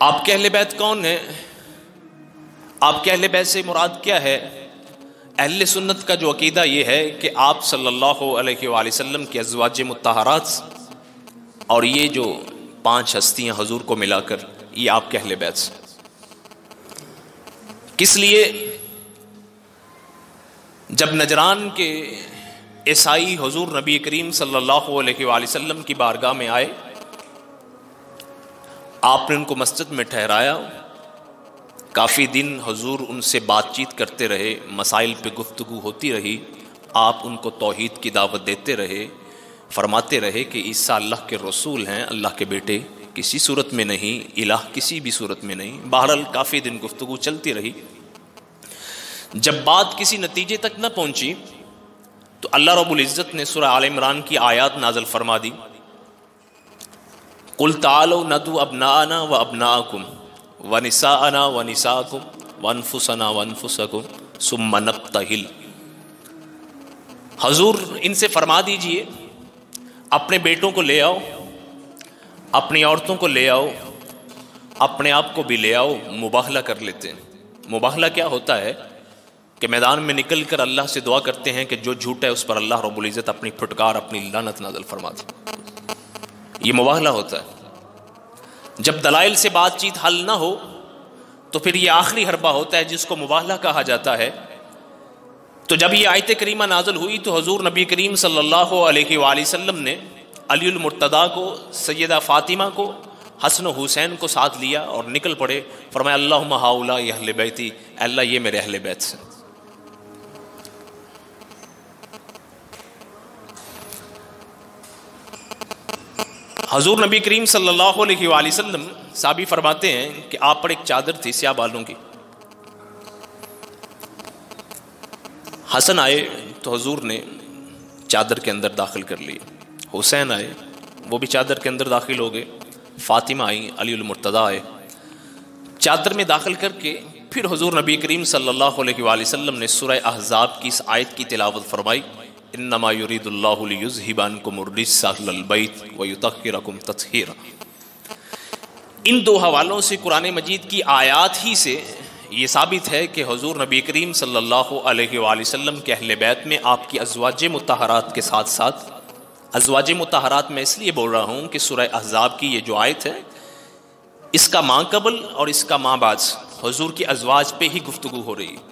آپ کے اہل بیت کون ہیں؟ آپ کے اہل بیت سے مراد کیا ہے؟ اہل سنت کا جو عقیدہ یہ ہے کہ آپ صلی اللہ علیہ وآلہ وسلم کے ازواج مطہرات اور یہ جو 5 ہستیاں حضور کو ملا کر یہ آپ کے اہل بیت سے. کس لیے؟ جب نجران کے عیسائی حضور نبی کریم صلی اللہ علیہ وآلہ وسلم کی بارگاہ میں آئے، آپ نے ان کو مسجد میں ٹھہرایا، کافی دن حضور ان سے بات چیت کرتے رہے، مسائل پہ گفتگو ہوتی رہی، آپ ان کو توحید کی دعوت دیتے رہے، فرماتے رہے کہ عیسیٰ اللہ کے رسول ہیں، اللہ کے بیٹے کسی صورت میں نہیں، الہ کسی بھی صورت میں نہیں. بہرحال کافی دن گفتگو چلتی رہی. جب بات کسی نتیجے تک نہ پہنچی تو اللہ رب العزت نے سورہ آل عمران کی آیات نازل فرما دی. قُلْ تَعَالَوْا نَدْعُوا أَبْنَاءَنَا وَأَبْنَاءَكُمْ وَنِسَاءَنَا وَنِسَاءَكُمْ وَأَنفُسَنَا وَأَنفُسَكُمْ ثُمَّ نَبْتَهِلْ. حضور ان سے فرما دیجئے اپنے بیٹوں کو لے آؤ، اپنی عورتوں کو لے آؤ، اپنے آپ کو بھی لے آؤ، مباہلہ کر لیتے ہیں. مباہلہ کیا ہوتا ہے کہ میدان میں نکل کر اللہ سے دعا کرتے ہیں کہ جو جھوٹا ہے اس پر اللہ رب العزت اپنی پھٹکار، اپنی لعنت نازل فرما دے. یہ مباہلہ ہوتا ہے. جب دلائل سے بات چیت حل نہ ہو تو پھر یہ آخری حربہ ہوتا ہے جس کو مباہلہ کہا جاتا ہے. تو جب یہ آیت کریمہ نازل ہوئی تو حضور نبی کریم صلی اللہ علیہ وآلہ وسلم نے علی المرتضیٰ کو، سیدہ فاطمہ کو، حسن و حسین کو ساتھ لیا اور نکل پڑے. فرمایا اللہم ہؤلاء اہل بیتی، اللہ یہ میرے اہل بیت سے. حضور نبی کریم صلی اللہ علیہ وآلہ وسلم صحابی فرماتے ہیں کہ آپ پر ایک چادر تھی سیاہ بالوں کی. حسن آئے تو حضور نے چادر کے اندر داخل کر لیے، حسین آئے وہ بھی چادر کے اندر داخل ہو گئے، فاطمہ آئیں، علی المرتضیٰ آئے. چادر میں داخل کر کے پھر حضور نبی کریم صلی اللہ علیہ وآلہ وسلم نے سورہ احزاب کی اس آیت کی تلاوت فرمائی، انما یرید اللہ لیذھب عنکم الرجس اہل البیت ویطہرکم تطہیرا. ان دو حوالوں سے قرآن مجید کی آیات ہی سے یہ ثابت ہے کہ حضور نبی کریم صلی اللہ علیہ وآلہ وسلم کے اہل بیت میں آپ کی ازواج مطہرات کے ساتھ ساتھ، ازواج مطہرات میں اس لیے بول رہا ہوں کہ سورہ احزاب کی یہ جو آیت ہے اس کا ماں قبل اور اس کا ماں بعد حضور کی ازواج پہ ہی گفتگو ہو رہی ہے.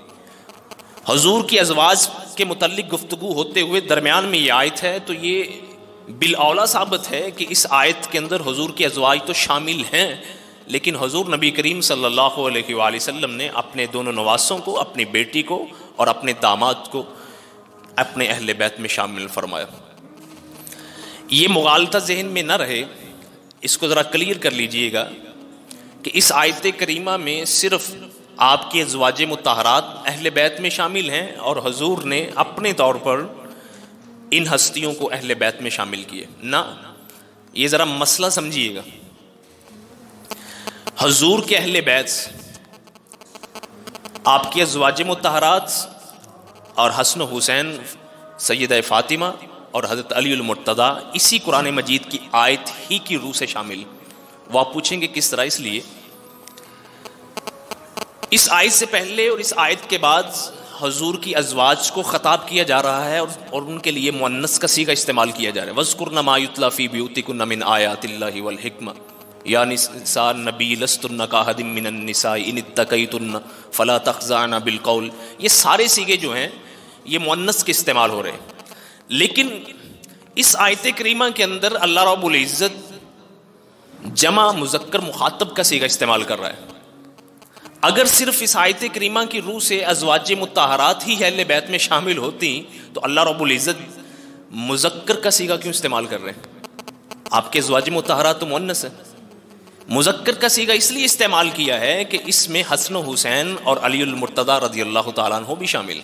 حضور کی ازواج کے متعلق گفتگو ہوتے ہوئے درمیان میں یہ آیت ہے تو یہ بالاولیٰ ثابت ہے کہ اس آیت کے اندر حضور کی ازواج تو شامل ہیں، لیکن حضور نبی کریم صلی اللہ علیہ وآلہ وسلم نے اپنے دونوں نواسوں کو، اپنی بیٹی کو اور اپنے داماد کو اپنے اہل بیت میں شامل فرمایا. یہ مغالطہ ذہن میں نہ رہے، اس کو ذرا کلیئر کر لیجئے گا کہ اس آیت کریمہ میں صرف آپ کی ازواج مطہرات اہل بیت میں شامل ہیں اور حضور نے اپنے طور پر ان ہستیوں کو اہل بیت میں شامل کیے. نہ، یہ ذرا مسئلہ سمجھیے گا. حضور کے اہل بیت آپ کی ازواج مطہرات اور حسن و حسین، سیدہ فاطمہ اور حضرت علی المرتضیٰ اسی قرآن مجید کی آیت ہی کی روح سے شامل. وہ آپ پوچھیں گے کس طرح؟ اس لیے اس آیت سے پہلے اور اس آیت کے بعد حضور کی ازواج کو خطاب کیا جا رہا ہے اور ان کے لیے مؤنث کا صیغہ استعمال کیا جا رہا ہے. وَاذْكُرْنَ مَا يُتْلَىٰ فِي بُيُوتِكُنَّ مِنْ آيَاتِ اللَّهِ وَالْحِكْمَةِ يَا نِسَاءَ النَّبِيِّ لَسْتُنَّ كَأَحَدٍ مِّنَ النِّسَاءِ إِنِ اتَّقَيْتُنَّ فَلَا تَخْضَعْنَ بِالْقَوْلِ. یہ سارے صیغے جو ہیں یہ مؤنث کے استعمال ہو رہے ہیں، لیکن اس آیت کریمہ کے اندر اللہ رب العزت جمع مذکر مخاطب کا صیغہ استعمال کر رہا ہے. اگر صرف اس آیت کریمہ کی روح سے ازواج مطہرات ہی اہل بیت میں شامل ہوتی تو اللہ رب العزت مذکر کا صیغہ کیوں استعمال کر رہے ہیں؟ آپ کے ازواج مطہرات تو مؤنث ہے. مذکر کا صیغہ اس لیے استعمال کیا ہے کہ اس میں حسن و حسین اور علی المرتضیٰ رضی اللہ تعالیٰ عنہ بھی شامل.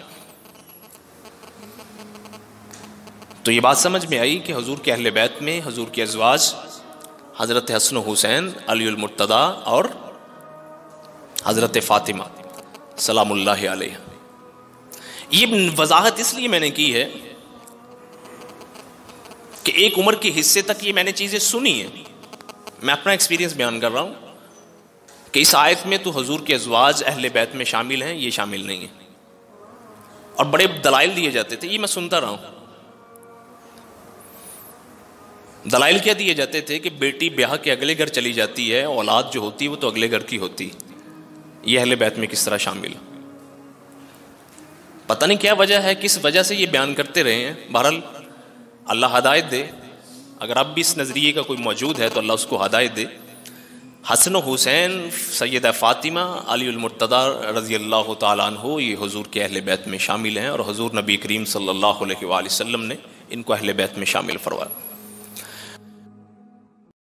تو یہ بات سمجھ میں آئی کہ حضور کے اہل بیت میں حضور کی ازواج حضرت حسن و حسین، علی المرتضیٰ اور حضرت فاطمہ سلام اللہ علیہ. یہ وضاحت اس لیے میں نے کی ہے کہ ایک عمر کے حصے تک یہ میں نے چیزیں سنی ہیں، میں اپنا ایکسپیرینس بیان کر رہا ہوں. کہ اس آیت میں تو حضور کے ازواج اہل بیت میں شامل ہیں، یہ شامل نہیں ہے، اور بڑے دلائل دیے جاتے تھے. یہ میں سنتا رہا ہوں. دلائل کیا دیے جاتے تھے کہ بیٹی بیاہ کے اگلے گھر چلی جاتی ہے، اولاد جو ہوتی ہے وہ تو اگلے گھر کی ہوتی، یہ اہل بیت میں کس طرح شامل؟ پتہ نہیں کیا وجہ ہے، کس وجہ سے یہ بیان کرتے رہے ہیں. بہرحال اللہ ہدایت دے. اگر اب بھی اس نظریے کا کوئی موجود ہے تو اللہ اس کو ہدایت دے. حسن و حسین، سیدہ فاطمہ، علی المرتضی رضی اللہ تعالیٰ عنہ، یہ حضور کے اہل بیت میں شامل ہیں، اور حضور نبی کریم صلی اللہ علیہ وآلہ وسلم نے ان کو اہل بیت میں شامل فرمایا.